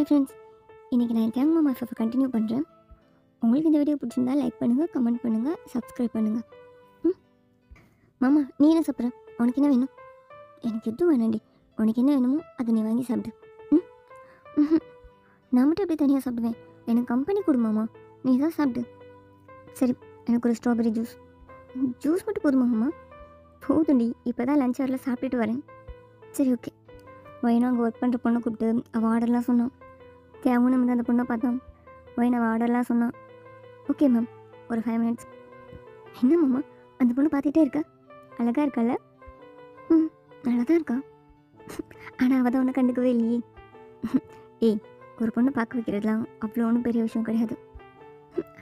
Hi friends, இன்றைக்கி நான் gang மாமா எஃப்எஃப் கண்டினியூ பண்ணுறேன். உங்களுக்கு இந்த வீடியோ பிடிச்சிருந்தா லைக் பண்ணுங்கள், கமெண்ட் பண்ணுங்கள், சப்ஸ்கிரைப் பண்ணுங்கள். மாமா நீ என்ன சாப்பிட்ற? உனக்கு என்ன வேணும்? எனக்கு எதுவும் வேணாண்டி. உனக்கு என்ன வேணுமோ அதை நீ வாங்கி சாப்பிடு. ம் நான் மட்டும் எப்படி தனியாக சாப்பிடுவேன்? எனக்கு கம்பெனி கொடு மாமா, நீ தான் சாப்பிடு. சரி, எனக்கு ஒரு ஸ்ட்ராபெரி ஜூஸ். ஜூஸ் மட்டும் போதுமா மாமா? போதுண்டி, இப்போ தான் லஞ்ச் ஹவரில் சாப்பிட்டுட்டு வரேன். சரி ஓகே. வயனா அங்கே ஒர்க் பண்ணுற பொண்ணை கூப்பிட்டு அவள் ஆர்டர்லாம் சொன்னான். தேவனும் வந்து அந்த பொண்ணை பார்த்தான். வயன் அவள் ஆர்டர்லாம் சொன்னான். ஓகே மேம், ஒரு 5 மினிட்ஸ். என்ன மாமா அந்த பொண்ணு பார்த்துட்டே இருக்கா? அழகாக இருக்கால? நல்லா தான் இருக்கா. ஆனால் அவள் தான் ஒன்றும் கண்டுக்கவே இல்லையே. ஏய், ஒரு பொண்ணை பார்க்க வைக்கிறதுலாம் அவ்வளோ ஒன்றும் பெரிய விஷயம் கிடையாது.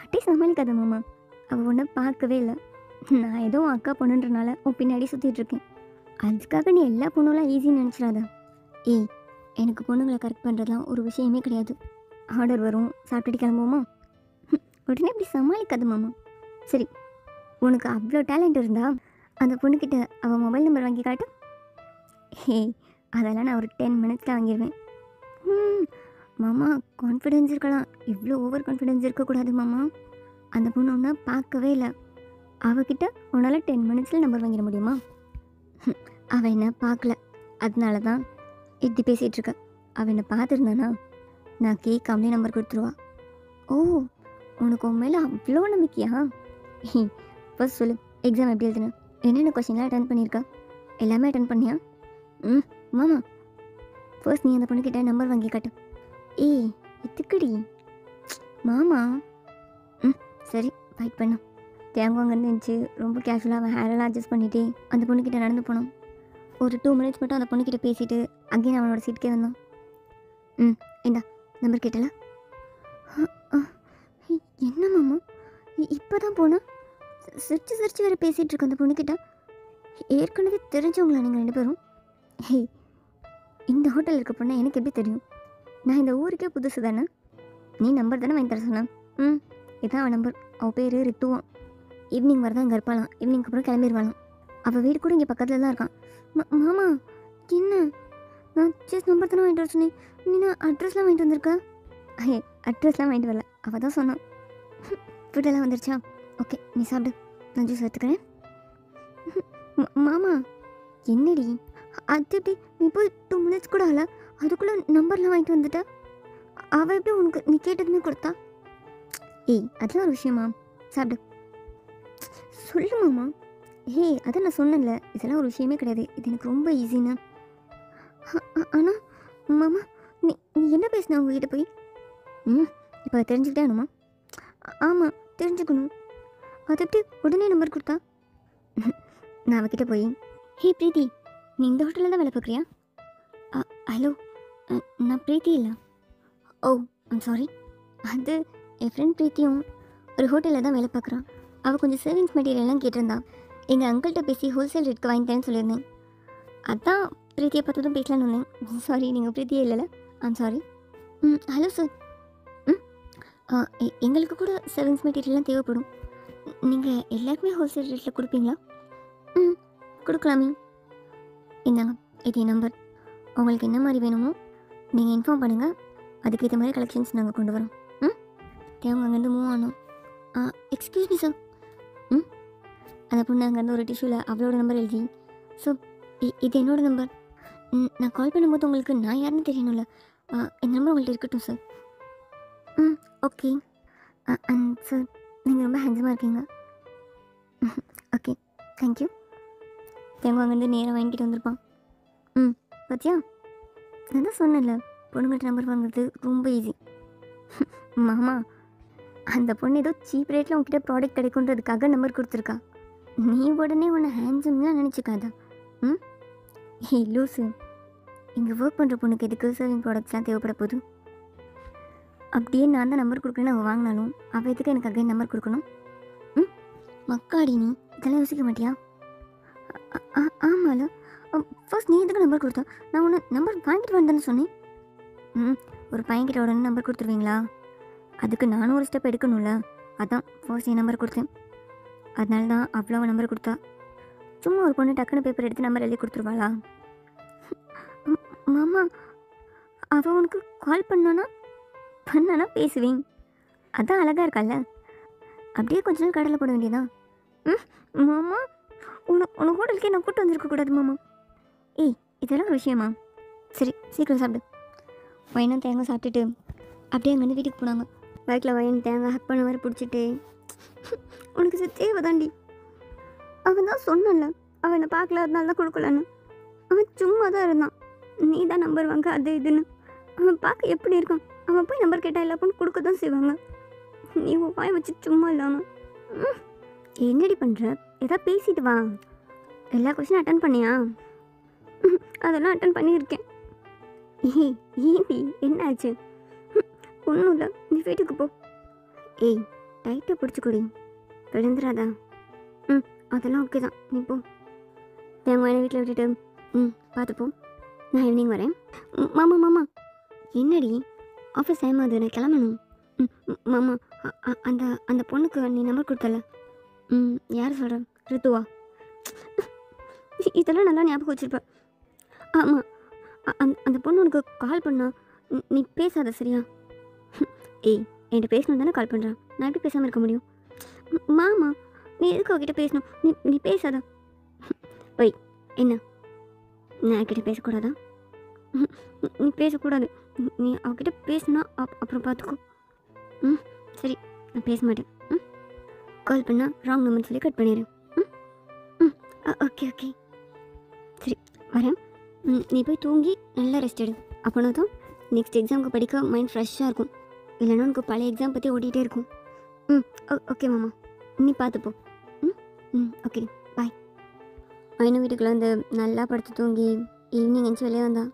அட்டே சமாளிக்காத மாமா, அவள் ஒன்றை பார்க்கவே இல்லை. நான் ஏதோ அக்கா பொண்ணுன்றனால உன் பின்னாடி சுற்றிட்டு இருக்கேன். அதுக்காக நீ எல்லா பொண்ணுலாம் ஈஸின்னு நினச்சிடாத. ஏய், எனக்கு பொண்ணுங்களை கரெக்ட் பண்ணுறதுலாம் ஒரு விஷயமே கிடையாது. ஆர்டர் வரும், சாப்பிட்டுட்டு கிளம்புவோமா? உடனே இப்படி சமாளிக்காத மாமா. சரி, உனக்கு அவ்வளோ டேலண்ட் இருந்தா அந்த பொண்ணுக்கிட்ட அவள் மொபைல் நம்பர் வாங்கி காட்டு. ஏய், அதெல்லாம் நான் ஒரு 10 மினிட்ஸில் வாங்கிடுவேன். மாமா கான்ஃபிடென்ஸ் இருக்கலாம், இவ்வளோ ஓவர் கான்ஃபிடென்ஸ் இருக்கக்கூடாது மாமா. அந்த பொண்ணு ஒன்றா பார்க்கவே இல்லை. அவகிட்ட உன்னால் 10 மினிட்ஸில் நம்பர் வாங்கிட முடியுமா? அவள் என்ன பார்க்கல, அதனால தான் இப்படி பேசிகிட்ருக்க. அவள் என்னை பார்த்துருந்தானா நான் கேட்காமலே நம்பர் கொடுத்துருவா. ஓ, உனக்கு உன் மேலே அவ்வளோ நம்பிக்கையா? ஃபர்ஸ்ட் சொல்லு, எக்ஸாம் எப்படி எழுதுன? என்னென்ன கொஸ்டின்லாம் அட்டன் பண்ணியிருக்கா? எல்லாமே அட்டன் பண்ணியா? மாமா, ஃபர்ஸ்ட் நீ அந்த பொண்ணுக்கிட்ட நம்பர் வாங்கி காட்டு. ஏய், எதுக்குடி மாமா? சரி, ஃபைட் பண்ண. தேங்காய் அங்கே இருந்துச்சு. ரொம்ப கேஷுவலாக அவன் ஹேரெல்லாம் அட்ஜஸ்ட் பண்ணிவிட்டு அந்த பொண்ணுக்கிட்ட நடந்து போனான். ஒரு 2 மினிட்ஸ் மட்டும் அந்த பொண்ணுக்கிட்ட பேசிவிட்டு அங்கேயும் அவனோட சீட்டுக்கே வந்தான். இந்தா நம்பர் கேட்டல. என்ன மாமா, இப்போ தான் போனேன். சிரிச்சு வேறு பேசிகிட்டு இருக்க அந்த பொண்ணுக்கிட்ட. ஏற்கனவே தெரிஞ்சவங்களா நீங்கள் 2 பேரும்? ஹே, இந்த ஹோட்டலில் இருக்க பொண்ணை எனக்கு எப்படி தெரியும்? நான் இந்த ஊருக்கே புதுசு தானே. நீ நம்பர் தானே வாங்கி தர சொன்னேன். இதான் அவன் நம்பர். அவள் பேர் ரித்துவான். ஈவினிங் வரதான் இங்கே இருப்பாளாம். ஈவினிங்க்கு அப்புறம் கிளம்பிடுவாளாம். அவள் வீடு கூட இங்கே பக்கத்தில் தான் இருக்கான். மாமா என்ன, நான் ஜஸ்ட் நம்பர் தானே வாங்கிட்டு வர சொன்னேன். நீ நான் அட்ரஸ்லாம் வாங்கிட்டு வந்திருக்கா? அட்ரஸ்லாம் வாங்கிட்டு வரல, அவள் தான் சொன்னான். ஃபுட்டெல்லாம் வந்துருச்சா? ஓகே, நீ சாப்பிடு, நான் ஜூஸ் எடுத்துக்கிறேன். மாமா என்னடி அது எப்படி? நீ போய் 2 மினிட்ஸ் கூட ஆகல, அதுக்குள்ளே நம்பர்லாம் வாங்கிட்டு வந்துட்ட. அவள் எப்படி உனக்கு நீ கேட்டதுமே கொடுத்தா? ஏய், அதெல்லாம் ஒரு விஷயமா? சாப்பிடு. சொல்லு மாமா. அதான் நான் சொன்னேன்ல, இதெல்லாம் ஒரு விஷயமே கிடையாது. இது எனக்கு ரொம்ப ஈஸின்னு. ஆனால் மாமா, நீ நீ என்ன பேசின உங்ககிட்ட போய்? இப்போ தெரிஞ்சுக்கிட்டே வேணுமா? ஆமாம், தெரிஞ்சுக்கணும். அது எப்படி உடனே நம்பர் கொடுத்தா? நான் அவகிட்ட போய், ஹே பிரீத்தி, நீ இந்த ஹோட்டலில் தான் வேலை பார்க்குறியா? ஹலோ, நான் பிரீத்தி இல்லை. ஓ, ஐம் சாரி. அது என் ஃப்ரெண்ட் பிரீத்தியும் ஒரு ஹோட்டலில் தான் வேலை பார்க்குறான். அவள் கொஞ்சம் சேவிங்ஸ் மெட்டீரியல்லாம் கேட்டிருந்தா. எங்கள் அங்கிள்கிட்ட பேசி ஹோல்சேல் ரேட்க்கு வாங்கித்தரேன்னு சொல்லியிருந்தேன். அதான் பிரீத்தியை பார்த்ததும் பேசலான்னு வந்தேன். சாரி, நீங்கள் பிரீத்தியே இல்லைல்ல? I'm sorry. Hello sir. எங்களுக்கு கூட சேவிங்ஸ் மெட்டீரியல்லாம் தேவைப்படும். நீங்கள் எல்லாருக்குமே ஹோல்சேல் ரேட்டில் கொடுப்பீங்களா? கொடுக்கலாமே. இந்தாங்க, இது என் நம்பர். உங்களுக்கு என்ன மாதிரி வேணுமோ நீங்கள் இன்ஃபார்ம் பண்ணுங்கள். அதுக்கேற்ற மாதிரி கலெக்ஷன்ஸ் நாங்கள் கொண்டு வரோம். தேவங்க அங்கேருந்து மூவ் ஆனோம். Excuse me sir. அந்த பொண்ணு அங்கேருந்து ஒரு டிஷ்யூவில் அவளோட நம்பர் எழுதி, ஸோ இது என்னோடய நம்பர். நான் கால் பண்ணும்போது உங்களுக்கு நான் யாருன்னு தெரியணும்ல. என் நம்பர் உங்கள்கிட்ட இருக்கட்டும் சார். ஓகே. அண்ட் சார், நீங்கள் ரொம்ப ஹேண்ட்ஸமாக இருக்கீங்க. Okay, thank you. தேங்காய் அங்கேருந்து நேராக வாங்கிட்டு வந்திருப்பான். பார்த்தியா, நான் தான் சொன்னேன்ல, பொண்ணுங்கிட்ட நம்பர் வாங்குறது ரொம்ப ஈஸி. மாமா, அந்த பொண்ணு ஏதோ சீப் ரேட்டில் உங்ககிட்ட ப்ராடக்ட் கிடைக்குன்றதுக்காக நம்பர் கொடுத்துருக்கா. நீ உடனே உன்னை ஹேண்ட்ஸம்லாம் நினச்சிக்காத. லூஸு, இங்கே ஒர்க் பண்ணுற பொண்ணுக்கு எதுக்கு சர்விங் ப்ராடக்ட்ஸ்லாம் தேவைப்பட போகுது? அப்படியே நான் தான் நம்பர் கொடுக்குறேன்னு அவள் வாங்கினாலும் அவள் எதுக்கு எனக்கு அகைன் நம்பர் கொடுக்கணும்? மக்காடி, நீ இதெல்லாம் யோசிக்க மாட்டியா? ஆமாம்ல, ஃபர்ஸ்ட் நீ எதுக்கு நம்பர் கொடுத்தா? நான் உன்னை நம்பர் வாங்கிட்டு வந்தேன்னு சொன்னேன். ஒரு பையன்கிட்ட உடனே நம்பர் கொடுத்துருவீங்களா? அதுக்கு நானும் ஒரு ஸ்டெப் எடுக்கணும்ல. அதான் ஃபர்ஸ்ட் என் நம்பர் கொடுத்தேன். அதனால தான் அவ்வளோ நம்பர் கொடுத்தா. சும்மா ஒரு பொண்ணு டக்குன்னு பேப்பர் எடுத்து நம்பர் எழுதி கொடுத்துருவாளா? மாமா, அவள் உனக்கு கால் பண்ணானா பேசுவேன். அதான் அழகாக இருக்கால, அப்படியே கொஞ்ச நாள் கடலை போட வேண்டியதான். மாமா, உனக்கு ஹோட்டலுக்கே நான் கூப்பிட்டு வந்துருக்கக்கூடாது மாமா. ஏய், இதெல்லாம் ஒரு விஷயமா? சரி, சீக்கிரம் சாப்பிடு. வயனும் தேங்காய் சாப்பிட்டுட்டு அப்படியே அங்கேருந்து வீட்டுக்கு போனாங்க. பைக்கில் வயன் தேங்காய் ஹக் பண்ண மாதிரி பிடிச்சிட்டு, உனக்கு தேவை தாண்டி. அவன் தான் சொன்னான்ல, அவன் என்னை பார்க்கல, அதனால தான் கொடுக்கலன்னு. அவன் சும்மா தான் இருந்தான். நீ தான் நம்பர் வாங்க அது இதுன்னு. அவன் பார்க்க எப்படி இருக்கான்? அவன் போய் நம்பர் கேட்டால் எல்லா பொண்ணு கொடுக்க தான் செய்வாங்க. நீ வாய் வச்சு சும்மா இல்லாமல் என்னடி பண்ணுற? எதாவது பேசிட்டு வா. எல்லா கொஸ்டினும் அட்டன் பண்ணியா? அதெல்லாம் அட்டன் பண்ணியிருக்கேன். ஏண்டி என்ன ஆச்சு? ஒன்றும் இல்லை, நீ வீட்டுக்கு போ. ஏய், டைட்டை பிடிச்சி கொடி, விழுந்துடாதா? அதெல்லாம் ஓகே தான், நீ போ. தேங்காய் என்ன வீட்டில் விட்டுட்டு பார்த்துப்போ, நான் ஈவினிங் வரேன். மாமா என்னடி ஆஃபீஸ் டைம் ஆகுது, நான் கிளம்பணும். மாமா, அந்த அந்த பொண்ணுக்கு நீ நம்பர் கொடுத்தல, யார் சொல்கிற? ரித்துவா? இதெல்லாம் நல்லா ஞாபகம் வச்சுருப்ப. ஆமாம், அந்த பொண்ணு உனக்கு கால் பண்ணா, நீ பேசாத சரியா? ஏய், என்கிட்ட பேசணும் தானே கால் பண்ணுறான், நான் எப்படி பேசாமல் இருக்க முடியும்? மாமா, நீ எதுக்கு அவகிட்ட பேசணும்? நீ பேசாத. ஒய், என்ன நான் அவகிட்ட பேசக்கூடாதா? நீ பேசக்கூடாது. நீ அவகிட்ட பேசினா அப்புறம் பார்த்துக்கோ. சரி, நான் பேச மாட்டேன். கால் பண்ணால் ராங் நம்பர் சொல்லி கட் பண்ணிடு. ஓகே ஓகே, சரி வரேன். நீ போய் தூங்கி நல்லா ரெஸ்ட் எடு. அப்போனா தான் நெக்ஸ்ட் எக்ஸாமுக்கு படிக்க மைண்ட் ஃப்ரெஷ்ஷாக இருக்கும். இல்லைன்னா உனக்கு பழைய எக்ஸாம் பற்றி ஓடிட்டே இருக்கும். ஓகே மாமா, நீ பார்த்துப்போ. ஓகே, பாய். பையனும் வீட்டுக்குள்ள வந்து நல்லா படுத்து தூங்கி ஈவினிங் எஞ்சி வெளியே வந்தான்.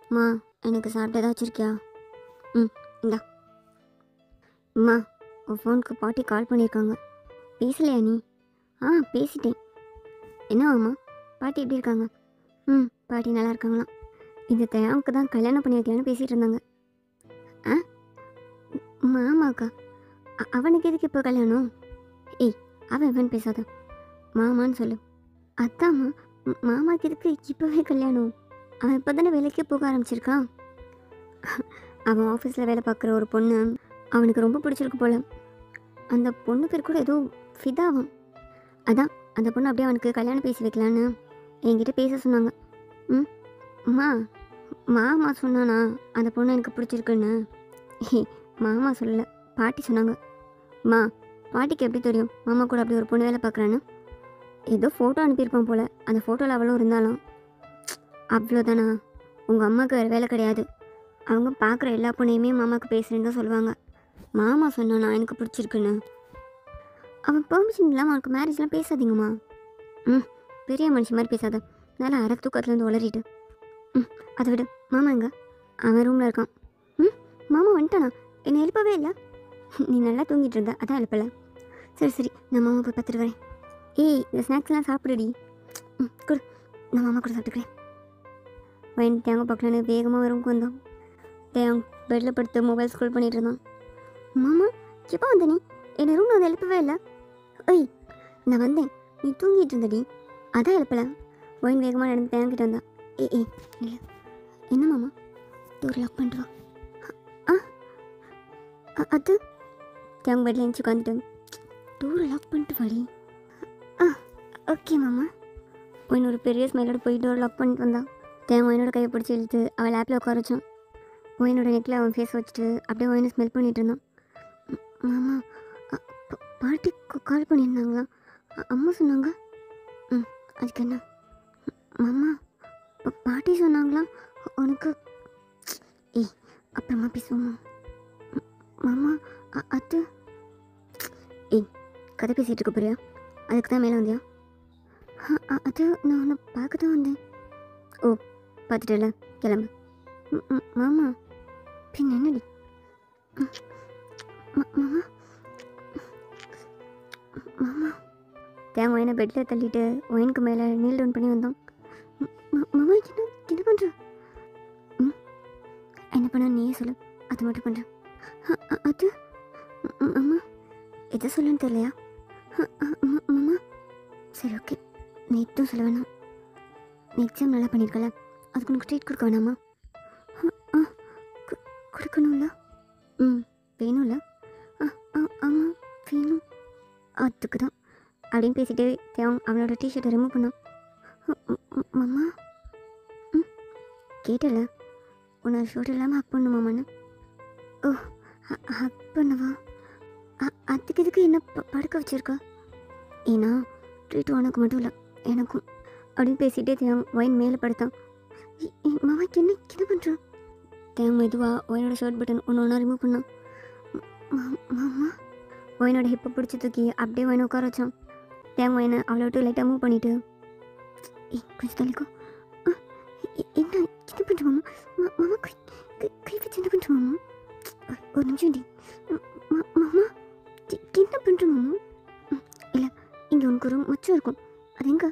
அம்மா, எனக்கு சாப்பிட்டு ஏதாவது வச்சுருக்கியா? இந்தா. அம்மா, உன் ஃபோனுக்கு பாட்டி கால் பண்ணியிருக்காங்க. பேசலையா நீ? பேசிட்டேன். என்ன அம்மா, பாட்டி எப்படி இருக்காங்க? பாட்டி நல்லா இருக்காங்களாம். இந்த தேவனுக்கு தான் கல்யாணம் பண்ணி வைக்கலான்னு பேசிகிட்டு இருந்தாங்க. மாமாக்கா? அவனுக்கு எதுக்கு இப்போ கல்யாணம்? ஏய், அவன் பேசாத, மாமான்னு சொல்லு. அத்தாம்மா, மாமாக்கு எதுக்கு இப்போவே கல்யாணம்? அவன் இப்போ தானே வேலைக்கே போக ஆரம்பிச்சிருக்கான். அவன் ஆஃபீஸில் வேலை பார்க்குற ஒரு பொண்ணு அவனுக்கு ரொம்ப பிடிச்சிருக்கு போல். அந்த பொண்ணு பேர் கூட ஏதோ ஃபிதாவான். அதான் அந்த பொண்ணு அப்படியே அவனுக்கு கல்யாணம் பேசி வைக்கலான்னு என்கிட்ட பேச சொன்னாங்க. மாமா சொன்னானா அந்த பொண்ணு எனக்கு பிடிச்சிருக்குன்னு? மாமா சொல்லலை, பாட்டி சொன்னாங்க. பாட்டிக்கு எப்படி தெரியும் மாமா கூட அப்படி ஒரு பொண்ணு வேலை பார்க்குறான்னு? ஏதோ ஃபோட்டோ அனுப்பியிருப்பான் போல், அந்த ஃபோட்டோவில் அவளும் இருந்தாலும். அவ்வளோதானா? உங்கள் அம்மாவுக்கு வேறு வேலை கிடையாது. அவங்க பார்க்குற எல்லா பொண்ணையுமே மாமாவுக்கு பேசுகிறேன்னு தான் சொல்லுவாங்க. மாமா சொன்னானா எனக்கு பிடிச்சிருக்குன்னு? அவன் பெர்மிஷன் இல்லாமல் அவனுக்கு மேரேஜ்லாம் பேசாதீங்கம்மா. பெரிய மனுஷன் மாதிரி பேசாத, நல்லா அரை தூக்கத்துலேருந்து உளறிட்டு. அதை விடு. மாமா எங்க? அவன் ரூமில் இருக்கான். மாமா வந்துட்டானா? என்னை எழுப்பவே இல்லை. நீ நல்லா தூங்கிட்டு இருந்த, அதான் எழுப்பலை. சரி, நான் மாமா போய் பார்த்துட்டு வரேன். ஏய், இந்த ஸ்நாக்ஸ்லாம் சாப்பிடுடி. கொடு, நான் மாமா கூட சாப்பிட்டுக்கிறேன். வயன் தேங்காய் பார்க்கலான்னு வேகமாக ரூமுக்கு வந்தான். பெட்டில் படுத்து மொபைல் ஸ்க்ரோல் பண்ணிட்டு இருந்தான். மாமா, எப்போ வந்த நீ? என்னை ரூமில் வந்து எழுப்பவே இல்லை. ஏய், நான் வந்தேன், நீ தூங்கிட்டு இருந்தடி, அதான் எழுப்பலை. வயன் வேகமாக நடந்து தேங்கிட்டு வந்தான். ஏய் இல்லை. என்ன மாமா? டோர் லாக் பண்ணிட்டு வா. அது தேங்க பெட்டில் எழுந்துச்சு உட்காந்துட்டு, டோரை லாக் பண்ணிட்டு வாடி. ஓகே மாமா. ஒயின் ஒரு பெரிய ஸ்மெல்லோட போய் டோர் லாக் பண்ணிட்டு வந்தான். தேங்க ஒயினோட கையை பிடிச்சி இழுத்து அவள் லேப்பில் உட்கார வச்சான். ஒயினோட நெக்கில் அவன் ஃபேஸ் வச்சுட்டு அப்படியே ஒயினை ஸ்மெல் பண்ணிட்டு இருந்தான். மாமா, பாட்டி கால் பண்ணியிருந்தாங்களா? அம்மா சொன்னாங்க. அதுக்கு என்ன? மாமா, பாட்டி சொன்னாங்களா உனக்கு? ஏய், அப்புறமா பேசுவோமா? மாமா, அது ஏய், கதை பேசிகிட்டு இருக்க போறியா? அதுக்கு தான் மேலே வந்தியா? அது நான் உன்னை பார்க்க தான் வந்தேன். ஓ, பார்த்துட்டல, கிளம்பு. மாமா, பின் என்னடி? மாமா. தேங்க ஒயினை பெட்டில் தள்ளிட்டு ஒயினுக்கு மேலே நீல் டவுன் பண்ணி வந்தான். மாமா, என்ன பண்ணுற? என்ன பண்ண நீயே சொல்லு, அது மட்டும் பண்ணுறேன். அது மாமா, எதை சொல்லுன்னு தெரியலையா? மாமா, சரி ஓகே, நீ எதுவும் சொல்ல வேணாம். நீ எக்ஸாம் நல்லா பண்ணியிருக்கல, அதுக்கு உனக்கு ட்ரீட் கொடுக்க வேணாமா? கொடுக்கணும்ல? ம், வேணும்ல? ஆமாம் வேணும். அதுக்கு தான் அப்படின்னு பேசிட்டு தேவன் அவனோட டிஷர்ட்டை ரிமூவ் பண்ணான். மாமா, ம், கேட்டல உன்னை ஷூட் இல்லாமல் ஹக் பண்ணுமாமான்னு. ஓ, ஹக் பண்ணவா? அதுக்கு இதுக்கு என்ன படுக்க வச்சிருக்கா? ஏன்னா ட்ரீட் உனக்கு மட்டும் இல்லை எனக்கும் அப்படின்னு பேசிகிட்டே தேவன் ஒயின் மேலே படுத்தான். மாமா என்ன என்ன பண்ணுறான்? தேவன் மெதுவாக ஒயினோட ஷர்ட் பட்டன் ஒன்று ஒன்றா ரிமூவ் பண்ணான். மாமா ஒயினோட ஹிப்பை பிடிச்சி தூக்கி அப்படியே ஒயினை உட்கார வச்சான். தேவன் ஒயினை அவளை விட்டு லைட்டாக மூவ் பண்ணிவிட்டு கொஞ்சம் தள்ளிக்கோ. என்ன என்ன பண்ணுற மாமா? மாமா கை வச்சு என்ன பண்ணுற மாமா? ஒரு நிமிஷம் டி. மாமா என்ன பண்ணுற மாமா? இல்லை, இங்கே உனக்கு ஒரு மச்சம் இருக்கும், அது எங்க?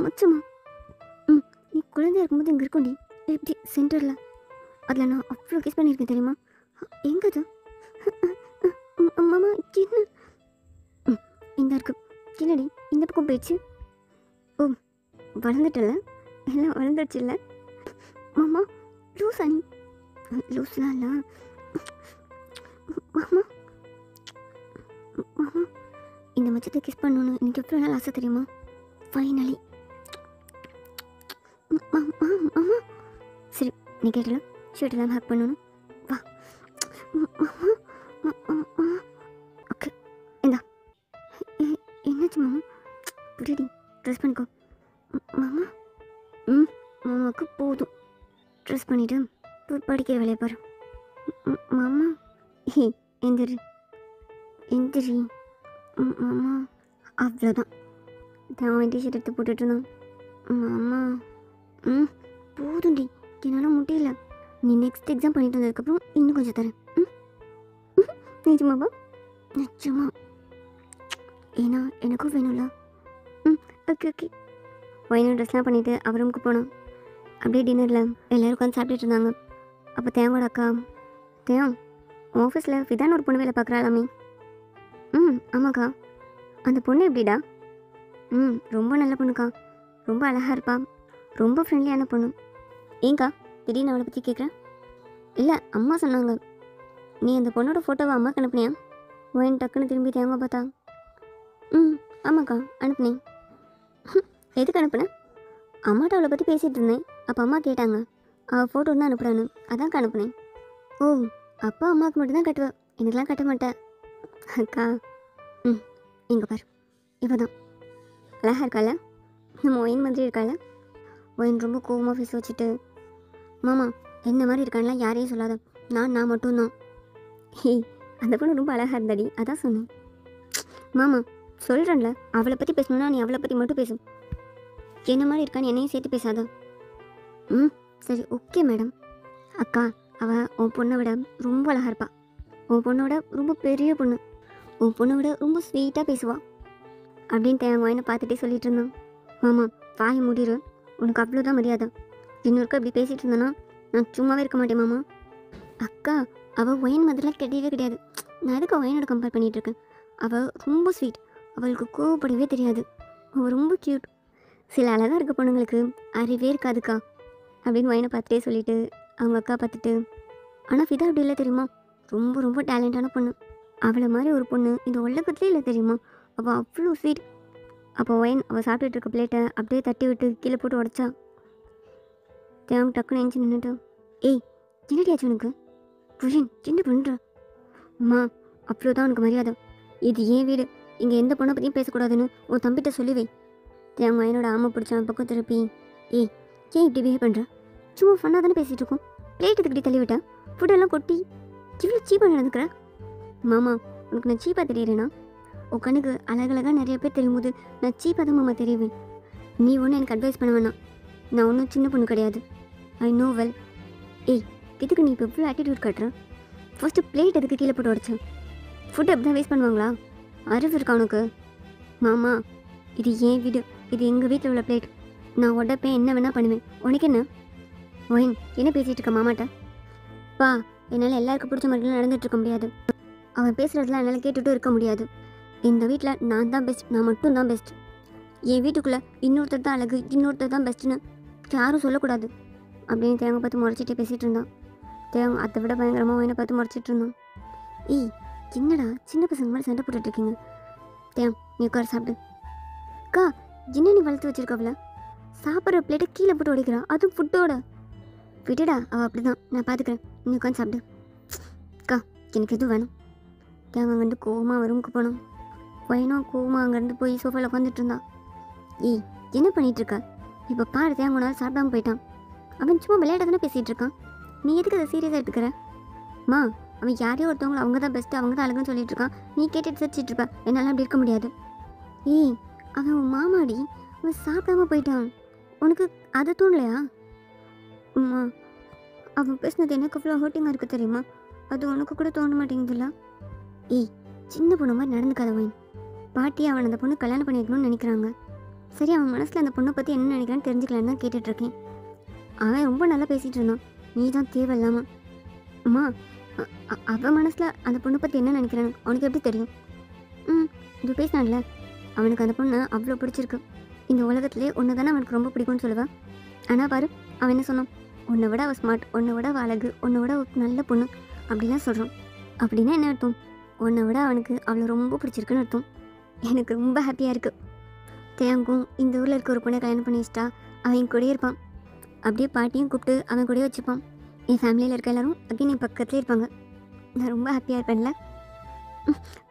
மச்சமா? நீ குழந்தையா இருக்கும்போது இங்கே இருக்கும்டி, எப்படி சென்டரில். அதில் நான் அவ்வளோ கேஸ் பண்ணியிருக்கேன் தெரியுமா? எங்கே அது? மாமா என்ன? இந்த இருக்கு என்னடி இந்த பக்கம் போயிடுச்சு? ஓ, வளர்ந்துட்டல, எல்லாம் வளர்ந்துடுச்சு இல்லை மாமா? லூஸா நீ? லூஸ்லாம் இல்லை மாமா. மாமா இந்த மச்சத்தை கிஸ் பண்ணணுன்னு எனக்கு எவ்வளோ நாள் ஆசை தெரியுமா? ஃபைனலி. மாமா சரி, நீ கேட்டல ஷர்ட் எல்லாம் ஹேக் பண்ணணும், வா. ஓகே, இந்தா. என்னாச்சு மாமா? புரியடி, ட்ரெஸ் பண்ணிக்கோ. மாமா மாமாவுக்கு போதும், ட்ரெஸ் பண்ணிவிட்டு போய் படிக்கிற வேலையை பாரு. மாமா ஹே எந்திரி எந்திரி. மாமா அவ்வளோதான். அவன் டிஷர்ட் எடுத்து போட்டுட்டு இருந்தான். மாமா போதும்டி, என்னால் முடியல. நீ நெக்ஸ்ட் எக்ஸாம் பண்ணிட்டு வந்ததுக்கப்புறம் இன்னும் கொஞ்சம் தரேன். நிஜமாப்பா? நிஜமா? ஏன்னா எனக்கும் வேணும்ல. Okay okay. ஒயினும் ட்ரெஸ்லாம் பண்ணிவிட்டு அவர் ரூமுக்கு போனான். அப்படியே டின்னரில் எல்லோரும் உட்காந்து சாப்பிட்டுட்டு இருந்தாங்க. அப்போ தேவோட அக்கா, தேவம் ஆஃபீஸில் ஃபிதான்னு ஒரு பொண்ணு வேலை பார்க்குறாளாமே. ஆமாக்கா. அந்த பொண்ணு எப்படிடா? ரொம்ப நல்ல பொண்ணுக்கா, ரொம்ப அழகாக இருப்பா, ரொம்ப ஃப்ரெண்ட்லியான பொண்ணு. ஏங்க்கா திடீர்னு அவளை பற்றி கேட்குறேன்? இல்லை, அம்மா சொன்னாங்க. நீ அந்த பொண்ணோட ஃபோட்டோவை அம்மாவுக்கு அனுப்புனியா? ஒயின் டக்குன்னு திரும்பி தேங்க பார்த்தா. ஆமாக்கா அனுப்புனேன். எதுக்கு அனுப்புனேன்? அம்மாட்ட அவளை பற்றி பேசிகிட்டு இருந்தேன், அப்போ அம்மா கேட்டாங்க அவள் ஃபோட்டோ தான் அனுப்புகிறான்னு, அதான்க்கா அனுப்புனேன். ஓ, அப்பா அம்மாவுக்கு மட்டும்தான் கட்டுவேன், எனக்குலாம் கட்ட மாட்டேன். அக்கா இங்கே பாரு, இவ தான் அழகாக இருக்கால, நம்ம ஒயின் மாதிரி இருக்கால. ஒயின் ரொம்ப கோவமாக ஃபேஸ் வச்சுட்டு, மாமா என்ன மாதிரி இருக்கான்லாம் யாரையும் சொல்லாத, நான் மட்டும்தான். ஹே, அந்த பொண்ணு ரொம்ப அழகாக இருந்தாடி, அதான் சொன்னேன். மாமா சொல்கிறேன்ல, அவளை பற்றி பேசணுன்னா நீ அவளை பற்றி மட்டும் பேசும், என்ன மாதிரி இருக்கான்னு என்னையும் சேர்த்து பேசாத. சரி ஓகே மேடம். அக்கா அவள் உன் பொண்ணை விட ரொம்ப அழகாக இருப்பா, உன் பொண்ணோட ரொம்ப பெரிய பொண்ணு, உன் பொண்ணை விட ரொம்ப ஸ்வீட்டாக பேசுவா அப்படின்னு தேங்காயின்னு பார்த்துட்டே சொல்லிட்டு இருந்தான். மாமா வாய் முடிரு, உனக்கு அவ்வளோதான் மரியாதை. இன்னொருக்கா இப்படி பேசிகிட்டு இருந்தேன்னா நான் சும்மாவே இருக்க மாட்டேன் மாமா. அக்கா அவள் ஒயின் மாதிரிலாம் கிடையவே கிடையாது, நான் எதுக்கு ஒயினோட கம்பேர் பண்ணிகிட்டு இருக்கேன்? அவள் ரொம்ப ஸ்வீட், அவளுக்கு கோவப்படவே தெரியாது, அவள் ரொம்ப க்யூட். சில அழகாக இருக்க பொண்ணுங்களுக்கு அறிவே இருக்காதுக்கா அப்படின்னு ஒயினை பார்த்துட்டே சொல்லிட்டு அவங்க அக்கா பார்த்துட்டு, ஆனால் ஃபிதா அப்படி இல்லை தெரியுமா, ரொம்ப ரொம்ப டேலண்டான பொண்ணு, அவளை மாதிரி ஒரு பொண்ணு இந்த உலகத்துலேயே இல்லை தெரியுமா, அவள் அவ்வளோ ஸ்வீட். அப்போ ஒயின் அவள் சாப்பிட்டுட்டு இருக்க பிளேட்டை அப்படியே தட்டி விட்டு கீழே போட்டு உடச்சா. தேவன் டக்குன்னு எழுந்து நின்றுட்டு, ஏய் என்னடியாச்சு உனக்கு? புரியன் என்ன பண்ணுற? அம்மா அவ்வளோதான் உனக்கு மரியாதை, இது ஏன் வீடு, இங்கே எந்த பொண்ணை பற்றியும் பேசக்கூடாதுன்னு உன் தம்பிகிட்ட சொல்லுவே. தேவன் ஒயினோட ஆமை பிடிச்சான் பக்கம் திருப்பி, ஏய் ஏன் இப்படி பிஹேவ் பண்ணுற? சும்மா ஃபன்னாக தானே பேசிகிட்டு இருக்கோம், பிளேட் இதுக்கிட்ட தள்ளிவிட்டேன், ஃபுட்டெல்லாம் கொட்டி இவ்வளோ சீப்பாக நடந்துக்கிற. மாமா உனக்கு நான் சீப்பாக தெரியுறேனா? உன் கண்ணுக்கு அழகழகாக நிறைய பேர் தெரியும்போது நான் சீப்பாக தான் மாமா தெரியுவேன். நீ ஒன்றும் எனக்கு அட்வைஸ் பண்ண வேணாம், நான் ஒன்றும் சின்ன பொண்ணு கிடையாது, ஐ நோ வெல். ஏய் எதுக்கு நீ இப்போ இவ்வளோ ஆட்டிடியூட் காட்டுற? ஃபஸ்ட்டு பிளேட் எதுக்கு கீழே போட்டு உடச்சேன்? ஃபுட்டு அப்படி தான் வேஸ்ட் பண்ணுவாங்களா? அறிவு இருக்கா உனக்கு? மாமா இது ஏன் வீடு, இது எங்கள் வீட்டில் உள்ள பிளேட், நான் உடப்பேன், என்ன வேணால் பண்ணுவேன், உனக்கு என்ன? ஒயின் என்ன பேசிகிட்டு இருக்க மாமாட்ட? பா என்னால் எல்லாருக்கும் பிடிச்ச மாதிரிலாம் நடந்துகிட்ருக்க முடியாது, அவன் பேசுகிறதுலாம் என்னால் கேட்டுகிட்டும் இருக்க முடியாது. இந்த வீட்டில் நான் தான் பெஸ்ட், நான் மட்டும் தான் பெஸ்ட். என் வீட்டுக்குள்ளே இன்னொருத்தர் தான் அழகு, இன்னொருத்தர் தான் பெஸ்ட்டுன்னு யாரும் சொல்லக்கூடாது அப்படின்னு தேங்க பார்த்து முறைச்சிட்டே பேசிகிட்டு இருந்தான். தேவங்க அதை விட பயங்கரமாக என்னை பார்த்து முறைச்சிட்டு இருந்தான். ஏய் என்னடா சின்ன பசங்க மாதிரி சண்டை போட்டுட்ருக்கீங்க? தேவ் நீ உட்கார் சாப்பிடு. அக்கா என்ன நீ வளர்த்து வச்சிருக்கவள? சாப்பிட்ற பிளேட்டை கீழே போட்டு உடைக்கிறா, அதுவும் ஃபுட்டோட. விட்டுடா, அவள் அப்படி தான், நான் பார்த்துக்கிறேன், நீ உட்காந்து சாப்பிடு. அக்கா எனக்கு எதுவும் வேணும். தேவங்க அங்கேருந்து கோவமாக ரூமுக்கு போனோம். பையனும் கோவமாக அங்கேருந்து போய் சோஃபாவில் உட்காந்துட்டு இருந்தா. ஏய் என்ன பண்ணிகிட்ருக்கா? இப்போ பாரு தேவங்க நாள் சாப்பிடாம போயிட்டான். அவன் சும்மா விளையாட தானே பேசிகிட்டு இருக்கான். நீ எதுக்கு அதை சீரியஸாக எடுத்துக்கிற? மா அவன் யாரையோ ஒருத்தவங்களை அவங்க தான் பெஸ்ட்டு, அவங்க தான் அழகுன்னு சொல்லிட்டு இருக்கான். நீ கேட்டுட்டு சிரிச்சிட்டு இருப்ப. என்னால் அப்படி இருக்க முடியாது. ஏய் அவன் உன் மாமாடி, அவன் சாப்பிடாம போயிட்டான். உனக்கு அது தோணலையா? அம்மா அவன் பேசினது எனக்கு அவ்வளோ ஹர்ட்டிங்காக இருக்குது தெரியுமா? அது உனக்கு கூட தோண மாட்டேங்குதுல்ல? ஏய் சின்ன பொண்ணு மாதிரி நடந்துக்காதவன். பாட்டி அவன் அந்த பொண்ணு கல்யாணம் பண்ணி வைக்கணும்னு நினைக்கிறாங்க. சரி அவன் மனசில் அந்த பொண்ணை பற்றி என்ன நினைக்கிறான்னு தெரிஞ்சுக்கலான்னு தான் கேட்டுட்ருக்கேன். அவன் ரொம்ப நல்லா பேசிகிட்டு இருந்தான். நீ தான் தேவையில்லாமல். அம்மா அவன் மனசில் அந்த பொண்ணை பற்றி என்ன நினைக்கிறான்னு அவனுக்கு எப்படி தெரியும்? இது பேசினான்ல, அவனுக்கு அந்த பொண்ணை அவ்வளோ பிடிச்சிருக்கு. இந்த உலகத்துலேயே ஒன்று தானே அவனுக்கு ரொம்ப பிடிக்கும்னு சொல்லுவான். ஆனால் பாரு அவன் என்ன சொன்னான்? உன்னை விட அவள் ஸ்மார்ட், உன்னை விட அவள் அழகு, உன்னை விட ஒரு நல்ல பொண்ணு அப்படிலாம் சொல்கிறான். அப்படின்னா என்ன அர்த்தம்? உன்னை விட அவனுக்கு அவ்வளோ ரொம்ப பிடிச்சிருக்குன்னு அர்த்தம். எனக்கு ரொம்ப ஹாப்பியாக இருக்குது. தேங்கும் இந்த ஊரில் இருக்க ஒரு பொண்ணை கல்யாணம் பண்ணி வச்சிட்டா அவன் கூடயே இருப்பான். அப்படியே பாட்டியும் கூப்பிட்டு அவன் கூடயே வச்சுப்பான். என் ஃபேமிலியில் இருக்க எல்லாரும் அகைன் என் பக்கத்துலேயே இருப்பாங்க. நான் ரொம்ப ஹாப்பியாக இருப்பேன்ல.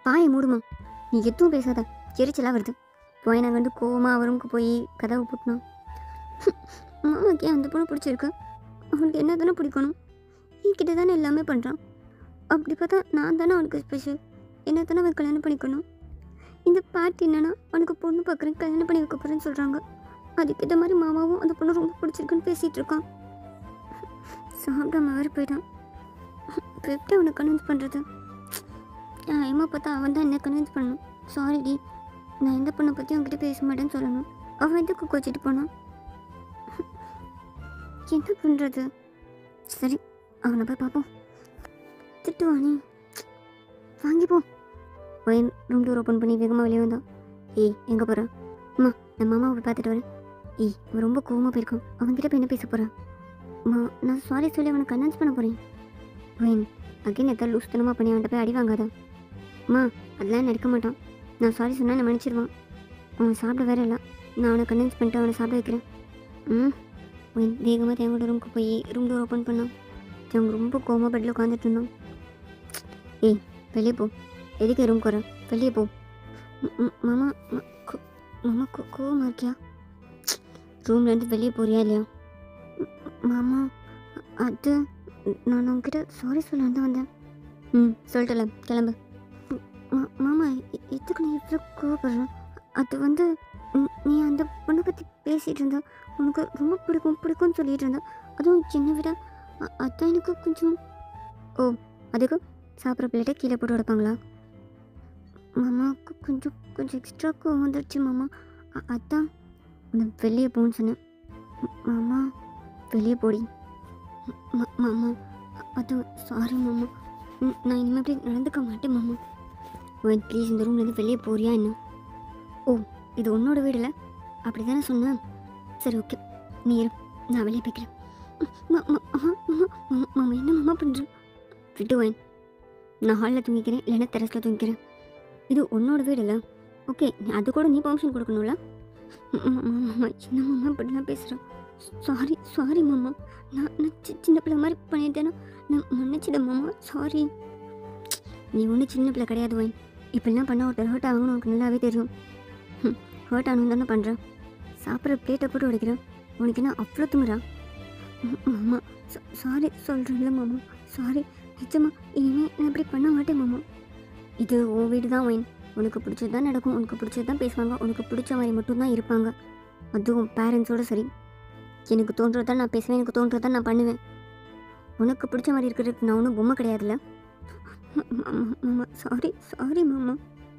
பாயை மூடுமா, நீ எதுவும் பேசாத, எரிச்சலாக வருது. போய் நாங்கள் வந்து கோவமாக அவருக்கு போய் கதவை போட்டினோம். மாமாக்கே அந்த பொண்ணு பிடிச்சிருக்கு, அவனுக்கு என்ன தானே பிடிக்கணும், என்கிட்ட தானே எல்லாமே பண்ணுறான். அப்படி பார்த்தா நான் தானே அவனுக்கு ஸ்பெஷல், என்ன தானே அவன் கல்யாணம் பண்ணிக்கணும். இந்த பாட்டி என்னன்னா அவனுக்கு பொண்ணு பார்க்குறேன், கல்யாணம் பண்ணி வைக்க போகிறேன்னு சொல்கிறாங்க. அதுக்கேற்ற மாதிரி மாமாவும் அந்த பொண்ணு ரொம்ப பிடிச்சிருக்குன்னு பேசிகிட்டு இருக்கான். சாப்பிடாம வேறு போயிட்டான். இப்போ எப்படி அவனை கன்வின்ஸ் பண்ணுறது? ஏமா பார்த்தா அவன் தான் என்ன கன்வின்ஸ் பண்ணணும். சாரி டி, நான் எந்த பொண்ணை பற்றி அவன்கிட்ட பேச மாட்டேன்னு சொல்லணும். அவன் எதுக்கு கோச்சிட்டு போனான்? என்ன பண்ணுறது? சரி அவனை போய் பார்ப்போம். திட்டுவானே, வாங்கிப்போம். பையன் ரூம் டோர் ஓப்பன் பண்ணி வேகமாக வெளியே வந்தான். ஏய் எங்கே போகிறான்? அம்மா நான் மாமாவை போய் பார்த்துட்டு வரேன். ஏய் அவன் ரொம்ப கோவமாக போயிருக்கான், அவன்கிட்ட போய் என்ன பேச போகிறான்? அம்மா நான் சாரி சொல்லி அவனை கன்வின்ஸ் பண்ண போகிறேன். பையன் அகைன் எதாவது லூஸ்தனமாக பண்ணி அவன்கிட்ட போய் அடி வாங்காதான். அம்மா அதெல்லாம் நடக்க மாட்டான், நான் சாரி சொன்னால் நான் மன்னிச்சிடுவான். அவன் சாப்பிட வேற இல்லை, நான் அவனை கன்வின்ஸ் பண்ணிட்டு அவனை சாப்பிட வைக்கிறேன். வேகமாக தேங்கோட ரூமுக்கு போய் ரூம் டோர் ஓப்பன் பண்ணான். அவங்க ரொம்ப கோவமாக பெட்டில் உட்காந்துட்டு இருந்தான். ஏய் வெளியே போ, எதுக்கு ரூம் போகிறேன், வெளியே போ. மாமா மாமா கோவமாக இருக்கியா? ரூம்லேருந்து வெளியே போறியா இல்லையா? மாமா அது நான் உங்ககிட்ட சாரி சொல்லலான்னு தான் வந்தேன். சொல்லிட்டல கிளம்பு. மாமா எதுக்கு நீ இவ்வளோ கோவப்படுற? அது வந்து நீ அந்த பொண்ணை பற்றி பேசிகிட்டு இருந்தா, உனக்கு ரொம்ப பிடிக்கும்னு சொல்லிகிட்டு இருந்தா, அதுவும் என்னை விட. அதான் எனக்கு கொஞ்சம். ஓ அதுக்கு சாப்பிட்ற பிளேட்டை கீழே போட்டு உடைப்பாங்களா? மாமாவுக்கு கொஞ்சம் எக்ஸ்ட்ரா கோவம் வந்துடுச்சு மாமா, அதான் நான் வெளியே போன்னு சொன்னேன். மாமா வெளியே போடி. மாமா அது சாரி மாமா, நான் இனிமேல் அப்படி நடந்துக்க மாட்டேன் மாமா. ப்ளீஸ் இந்த ரூம்லேருந்து வெளியே போறியா என்ன? ஓ இது உன்னோட வீடில் அப்படி தானே சொன்னேன். சரி ஓகே நீ இரு, நான் வெளியே போய்க்கிறேன். மாமா என்ன மாமா பண்ணுறேன்? விட்டுவேன், நான் ஹாலில் தூங்கிக்கிறேன் இல்லைன்னா டெரஸில் தூங்கிக்கிறேன். இது உன்னோட வீடு இல்லை, ஓகே அது கூட நீ பர்மிஷன் கொடுக்கணும்ல. மாமா என்ன மாமா இப்படிலாம் பேசுகிறேன்? சாரி மாமா, நான் சின்ன பிள்ளை மாதிரி பண்ணிட்டேன்னா நான் மன்னிச்சிட மாமா, சாரி. நீ ஒன்றும் சின்ன பிள்ளை கிடையாது வைன், இப்படிலாம் பண்ணால் ஒருத்தர் ஹர்ட் ஆகணும் உனக்கு நல்லாவே தெரியும். ஹர்ட் ஆகணும் தானே பண்ணுறேன். சாப்பிட்ற பிளேட்டை போட்டு உடைக்கிறேன், உனக்கு என்ன அவ்வளோ துங்குறா? மாமா சாரி சொல்கிறேன்ல மாமா, சாரி நிச்சயமா இனிமேல் நான் இப்படி பண்ண மாட்டேன் மாமா. இது உன் வீடு தான் வைன், உனக்கு பிடிச்சது தான் நடக்கும், உனக்கு பிடிச்சது தான் பேசுவாங்க, உனக்கு பிடிச்ச மாதிரி மட்டும்தான் இருப்பாங்க, அதுவும் பேரண்ட்ஸோடு சரி. எனக்கு தோன்றதான் நான் பேசுவேன், எனக்கு தோன்றதான் நான் பண்ணுவேன். உனக்கு பிடிச்ச மாதிரி இருக்கிறதுக்கு நான் ஒன்றும் பொம்மை கிடையாதுல்ல. மாமா சாரி மாமா,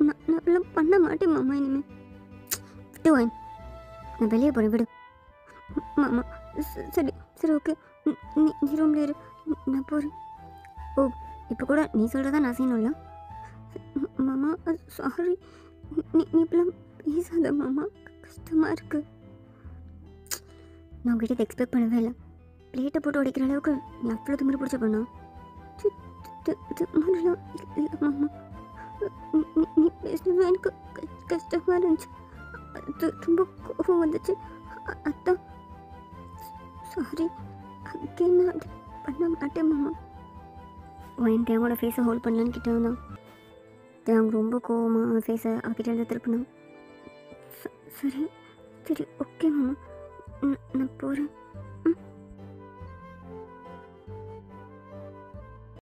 நான் அப்படிலாம் பண்ண மாட்டேன் மாமா. இனிமேல் விட்டுவேன், நான் வெளியே போகிறேன் விடு. மாமா சரி ஓகே, நீ ரூம்ல இரு, நான் போகிறேன். ஓ இப்போ கூட நீ சொல்கிறதா நான் செய்யணும்ல. மாமா சாரி, நீ இப்பெல்லாம் பேசாத மாமா, கஷ்டமாக இருக்குது. நான் உங்ககிட்ட எக்ஸ்பெக்ட் பண்ணவே இல்லை, பிளேட்டை போட்டு உடைக்கிற அளவுக்கு நீ அவ்வளோ திமிரு பிடிச்ச பண்ணோம். இது மாதிரிலாம் இல்லை மாமா. நீ பேசுனது எனக்கு கஷ்டமாக இருந்துச்சு. அது ரொம்ப கோபம் வந்துச்சு. அதான் சாரி. அகெயின் நான் அது பண்ண மாட்டேன் மாமா. என் தேவோட ஃபேஸை ஹோல்ட் பண்ணலான்னு கிட்ட வந்தான். அவங்க ரொம்ப கோவமாக அவன் ஃபேஸை அவகிட்ட இருந்து திருப்பினான். சரி சரி ஓகே மாமா, நான் போகிறேன்.